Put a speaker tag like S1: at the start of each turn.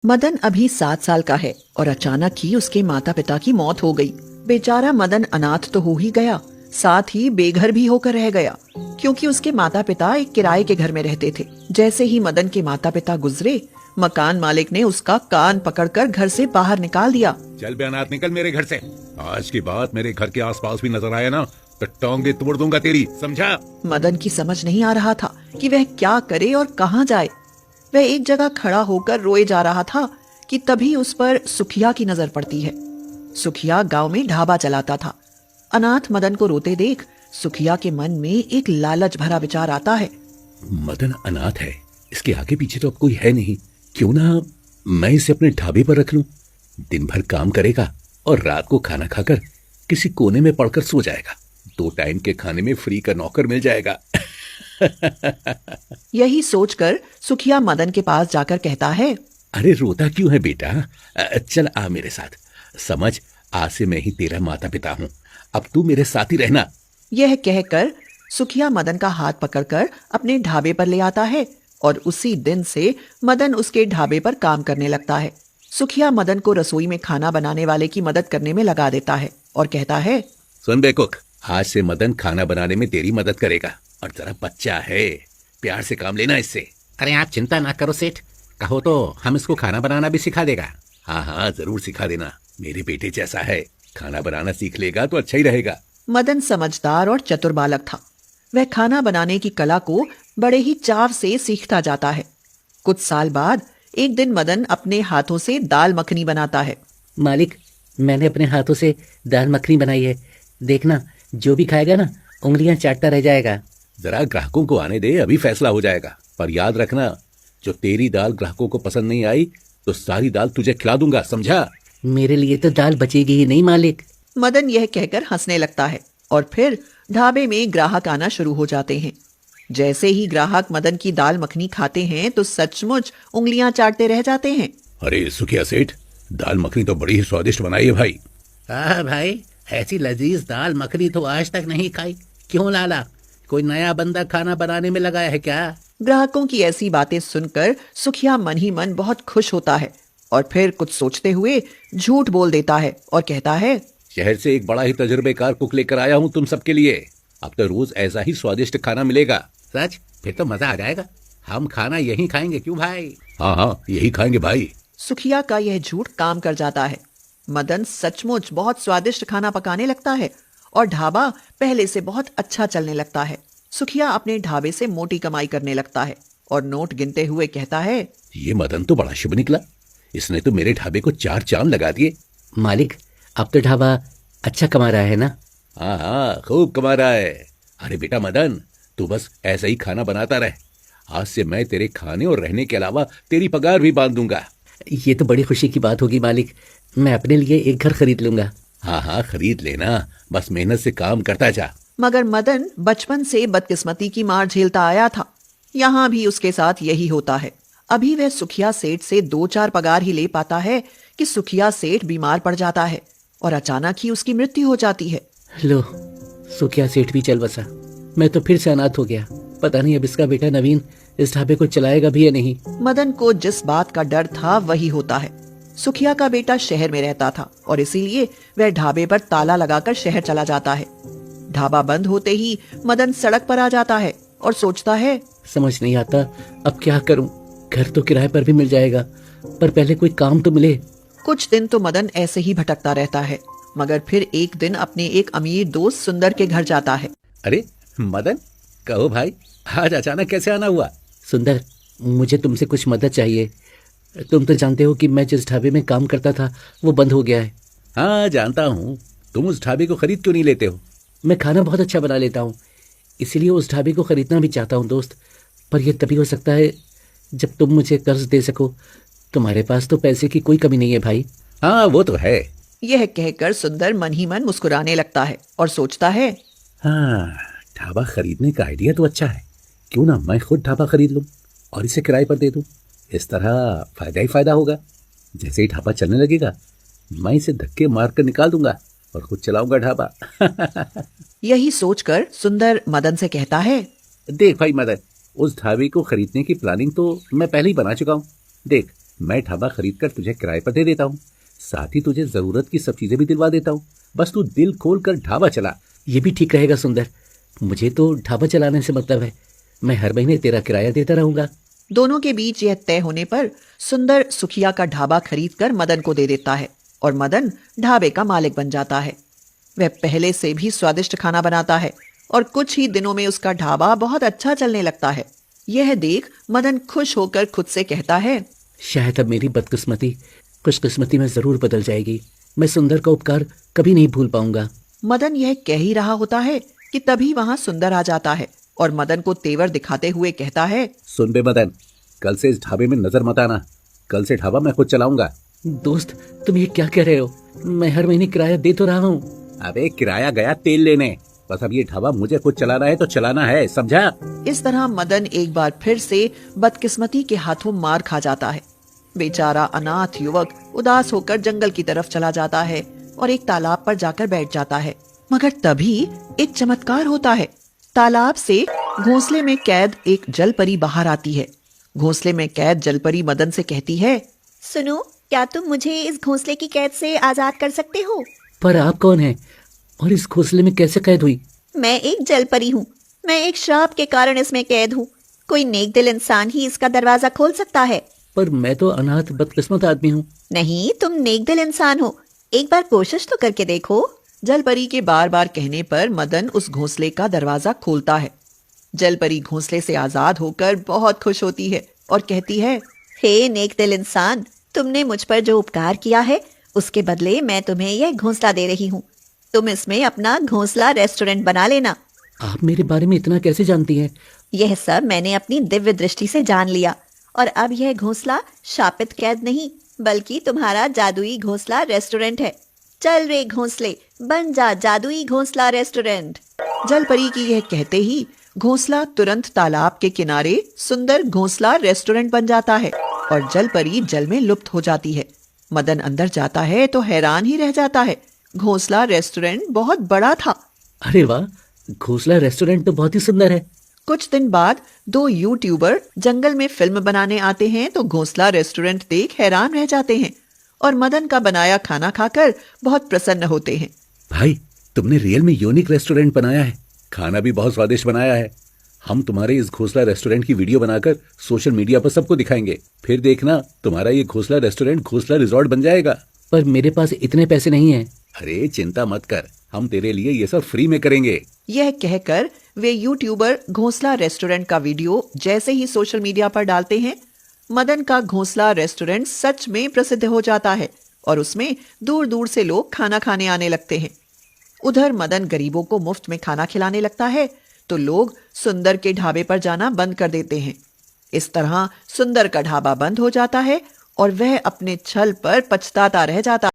S1: मदन अभी 7 साल का है और अचानक ही उसके माता पिता की मौत हो गई। बेचारा मदन अनाथ तो हो ही गया, साथ ही बेघर भी होकर रह गया, क्योंकि उसके माता पिता एक किराए के घर में रहते थे। जैसे ही मदन के माता पिता गुजरे, मकान मालिक ने उसका कान पकड़कर घर से बाहर निकाल दिया।
S2: चल बे अनाथ, निकल मेरे घर से। आज की बात मेरे घर के आसपास भी नजर आया ना तो टोंगे तोड़ दूंगा तेरी, समझा?
S1: मदन की समझ नहीं आ रहा था कि वह क्या करे और कहाँ जाए। वह एक जगह खड़ा होकर रोए जा रहा था कि तभी उस पर सुखिया की नजर पड़ती है। सुखिया गांव में ढाबा चलाता था। अनाथ मदन को रोते देख सुखिया के मन में एक लालच भरा विचार आता है।
S3: मदन अनाथ है, इसके आगे पीछे तो अब कोई है नहीं। क्यों ना मैं इसे अपने ढाबे पर रख लूं। दिन भर काम करेगा और रात को खाना खाकर किसी कोने में पड़कर सो जाएगा। 2 टाइम के खाने में फ्री का नौकर मिल जाएगा।
S1: यही सोचकर सुखिया मदन के पास जाकर कहता है,
S3: अरे रोता क्यों है बेटा? चल आ मेरे साथ। समझ, आज से मैं ही तेरा माता पिता हूँ। अब तू मेरे साथ ही रहना।
S1: यह कहकर सुखिया मदन का हाथ पकड़कर अपने ढाबे पर ले आता है और उसी दिन से मदन उसके ढाबे पर काम करने लगता है। सुखिया मदन को रसोई में खाना बनाने वाले की मदद करने में लगा देता है और कहता है,
S3: सुन बेकुक, आज से मदन खाना बनाने में तेरी मदद करेगा। और जरा बच्चा है, प्यार से काम लेना इससे।
S4: अरे आप चिंता ना करो सेठ, कहो तो हम इसको खाना बनाना भी सिखा देगा।
S3: हाँ हाँ, जरूर सिखा देना। मेरे बेटे जैसा है, खाना बनाना सीख लेगा तो अच्छा ही रहेगा।
S1: मदन समझदार और चतुर बालक था। वह खाना बनाने की कला को बड़े ही चाव से सीखता जाता है। कुछ साल बाद एक दिन मदन अपने हाथों से दाल मखनी बनाता है।
S4: मालिक, मैंने अपने हाथों से दाल मखनी बनाई है। देखना, जो भी खाएगा ना उंगलियां चाटता रह जाएगा।
S3: जरा ग्राहकों को आने दे, अभी फैसला हो जाएगा। पर याद रखना, जो तेरी दाल ग्राहकों को पसंद नहीं आई तो सारी दाल तुझे खिला दूंगा, समझा?
S4: मेरे लिए तो दाल बचेगी ही नहीं मालिक।
S1: मदन यह कहकर हंसने लगता है और फिर ढाबे में ग्राहक आना शुरू हो जाते हैं। जैसे ही ग्राहक मदन की दाल मखनी खाते हैं तो सचमुच उंगलियां चाटते रह जाते हैं।
S3: अरे सुखिया सेठ, दाल मखनी तो बड़ी ही स्वादिष्ट बनाई है भाई।
S4: हाँ भाई, ऐसी लजीज दाल मखनी तो आज तक नहीं खाई। क्यों लाला, कोई नया बंदा खाना बनाने में लगा है क्या?
S1: ग्राहकों की ऐसी बातें सुनकर सुखिया मन ही मन बहुत खुश होता है और फिर कुछ सोचते हुए झूठ बोल देता है और कहता है,
S3: शहर से एक बड़ा ही तजुर्बेकार कुक लेकर आया हूँ तुम सबके लिए। अब तो रोज ऐसा ही स्वादिष्ट खाना मिलेगा।
S4: सच? फिर तो मजा आ जाएगा। हम खाना यहीं खाएंगे, क्यों भाई?
S3: हाँ हाँ, यही खाएंगे भाई।
S1: सुखिया का यह झूठ काम कर जाता है। मदन सचमुच बहुत स्वादिष्ट खाना पकाने लगता है और ढाबा पहले से बहुत अच्छा चलने लगता है। सुखिया अपने ढाबे से मोटी कमाई करने लगता है और नोट गिनते हुए कहता है,
S3: ये मदन तो बड़ा शुभ निकला। इसने तो मेरे ढाबे को 4 चांद लगा दिए।
S4: मालिक, अब तो ढाबा अच्छा कमा रहा है ना?
S3: हाँ हाँ, खूब कमा रहा है। अरे बेटा मदन, तू बस ऐसा ही खाना बनाता रहे। आज से मैं तेरे खाने और रहने के अलावा तेरी पगार भी बांध दूंगा।
S4: ये तो बड़ी खुशी की बात होगी मालिक। मैं अपने लिए एक घर खरीद लूंगा।
S3: हाँ हाँ, खरीद लेना, बस मेहनत से काम करता जा।
S1: मगर मदन बचपन से बदकिस्मती की मार झेलता आया था। यहाँ भी उसके साथ यही होता है। अभी वह सुखिया सेठ से 2-4 पगार ही ले पाता है कि सुखिया सेठ बीमार पड़ जाता है और अचानक ही उसकी मृत्यु हो जाती है।
S4: लो, सुखिया सेठ भी चल बसा। मैं तो फिर से अनाथ हो गया। पता नहीं अब इसका बेटा नवीन इस ढाबे को चलाएगा भी या नहीं।
S1: मदन को जिस बात का डर था वही होता है। सुखिया का बेटा शहर में रहता था और इसीलिए वह ढाबे पर ताला लगाकर शहर चला जाता है। ढाबा बंद होते ही मदन सड़क पर आ जाता है और सोचता है,
S4: समझ नहीं आता अब क्या करूं। घर तो किराए पर भी मिल जाएगा, पर पहले कोई काम तो मिले।
S1: कुछ दिन तो मदन ऐसे ही भटकता रहता है, मगर फिर एक दिन अपने एक अमीर दोस्त सुंदर के घर जाता है।
S3: अरे मदन, कहो भाई, आज अचानक कैसे आना हुआ?
S4: सुंदर, मुझे तुमसे कुछ मदद चाहिए। तुम तो जानते हो कि मैं जिस ढाबे में काम करता था वो बंद हो गया है।
S3: हाँ जानता हूँ। तुम उस ढाबे को खरीद क्यों नहीं लेते हो?
S4: मैं खाना बहुत अच्छा बना लेता हूँ, इसीलिए उस ढाबे को खरीदना भी चाहता हूँ दोस्त। पर यह तभी हो सकता है जब तुम मुझे कर्ज दे सको। तुम्हारे पास तो पैसे की कोई कमी नहीं है भाई।
S3: हाँ वो तो है।
S1: यह कहकर सुंदर मन ही मन मुस्कुराने लगता है और सोचता है,
S3: हाँ, ढाबा खरीदने का आइडिया तो अच्छा है। क्यों ना मैं खुद ढाबा खरीद लूं और इसे किराए पर दे दूं। इस तरह फायदा ही फायदा होगा। जैसे ही ढाबा चलने लगेगा मैं इसे धक्के मारकर निकाल दूंगा और खुद चलाऊंगा ढाबा।
S1: यही सोचकर सुंदर मदन से कहता है,
S3: देख भाई मदन, उस ढाबे को खरीदने की प्लानिंग तो मैं पहले ही बना चुका हूँ। देख, मैं ढाबा खरीद कर तुझे किराए पर दे देता हूँ, साथ ही तुझे जरूरत की सब चीजें भी दिलवा देता हूँ। बस तू दिल खोल कर ढाबा चला।
S4: ये भी ठीक रहेगा सुंदर, मुझे तो ढाबा चलाने से मतलब है। मैं हर महीने तेरा किराया देता रहूंगा।
S1: दोनों के बीच यह तय होने पर सुंदर सुखिया का ढाबा खरीद कर मदन को दे देता है और मदन ढाबे का मालिक बन जाता है। वह पहले से भी स्वादिष्ट खाना बनाता है और कुछ ही दिनों में उसका ढाबा बहुत अच्छा चलने लगता है। यह देख मदन खुश होकर खुद से कहता है,
S4: शायद अब मेरी बदकिस्मती खुशकिस्मती में जरूर बदल जाएगी। मैं सुंदर का उपकार कभी नहीं भूल पाऊंगा।
S1: मदन यह कह ही रहा होता है कि तभी वहां सुंदर आ जाता है और मदन को तेवर दिखाते हुए कहता है,
S3: सुन बे मदन, कल से इस ढाबे में नजर मत आना। कल से ढाबा मैं खुद चलाऊंगा।
S4: दोस्त, तुम ये क्या कह रहे हो? मैं हर महीने किराया दे तो रहा हूँ।
S3: अबे किराया गया तेल लेने, बस अब ये ढाबा मुझे खुद चलाना है तो चलाना है, समझा?
S1: इस तरह मदन एक बार फिर से बदकिस्मती के हाथों मार खा जाता है। बेचारा अनाथ युवक उदास होकर जंगल की तरफ चला जाता है और एक तालाब पर जाकर बैठ जाता है। मगर तभी एक चमत्कार होता है। तालाब से घोंसले में कैद एक जलपरी बाहर आती है। घोंसले में कैद जलपरी मदन से कहती है,
S5: सुनो, क्या तुम मुझे इस घोंसले की कैद से आजाद कर सकते हो?
S4: पर आप कौन हैं और इस घोंसले में कैसे कैद हुई?
S5: मैं एक जलपरी हूँ। मैं एक श्राप के कारण इसमें कैद हूँ। कोई नेक दिल इंसान ही इसका दरवाजा खोल सकता है।
S4: पर मैं तो अनाथ बदकिस्मत आदमी हूँ।
S5: नहीं, तुम नेक दिल इंसान हो। एक बार कोशिश तो करके देखो।
S1: जलपरी के बार बार कहने पर मदन उस घोंसले का दरवाजा खोलता है। जलपरी घोंसले से आजाद होकर बहुत खुश होती है और कहती है,
S5: हे नेक दिल इंसान, तुमने मुझ पर जो उपकार किया है उसके बदले मैं तुम्हें यह घोंसला दे रही हूँ। तुम इसमें अपना घोंसला रेस्टोरेंट बना लेना।
S4: आप मेरे बारे में इतना कैसे जानती हैं?
S5: यह सब मैंने अपनी दिव्य दृष्टि से जान लिया और अब यह घोंसला शापित कैद नहीं बल्कि तुम्हारा जादुई घोंसला रेस्टोरेंट है। चल रे घोंसले, बन जा जादुई घोंसला रेस्टोरेंट।
S1: जलपरी की यह कहते ही घोंसला तुरंत तालाब के किनारे सुंदर घोंसला रेस्टोरेंट बन जाता है और जलपरी जल में लुप्त हो जाती है। मदन अंदर जाता है तो हैरान ही रह जाता है। घोंसला रेस्टोरेंट बहुत बड़ा था।
S4: अरे वाह, घोंसला रेस्टोरेंट तो बहुत ही सुंदर है।
S1: कुछ दिन बाद 2 यूट्यूबर जंगल में फिल्म बनाने आते हैं तो घोंसला रेस्टोरेंट देख हैरान रह जाते हैं और मदन का बनाया खाना खाकर बहुत प्रसन्न होते हैं।
S3: भाई, तुमने रियल में यूनिक रेस्टोरेंट बनाया है, खाना भी बहुत स्वादिष्ट बनाया है। हम तुम्हारे इस घोंसला रेस्टोरेंट की वीडियो बनाकर सोशल मीडिया पर सबको दिखाएंगे। फिर देखना तुम्हारा ये घोंसला रेस्टोरेंट घोंसला रिजॉर्ट बन जाएगा।
S4: पर मेरे पास इतने पैसे नहीं हैं।
S3: अरे चिंता मत कर, हम तेरे लिए ये सब फ्री में करेंगे।
S1: यह कहकर वे यूट्यूबर घोंसला रेस्टोरेंट का वीडियो जैसे ही सोशल मीडिया पर डालते हैं, मदन का घोंसला रेस्टोरेंट सच में प्रसिद्ध हो जाता है और उसमें दूर दूर से लोग खाना खाने आने लगते हैं। उधर मदन गरीबों को मुफ्त में खाना खिलाने लगता है तो लोग सुंदर के ढाबे पर जाना बंद कर देते हैं। इस तरह सुंदर का ढाबा बंद हो जाता है और वह अपने छल पर पछताता रह जाता है।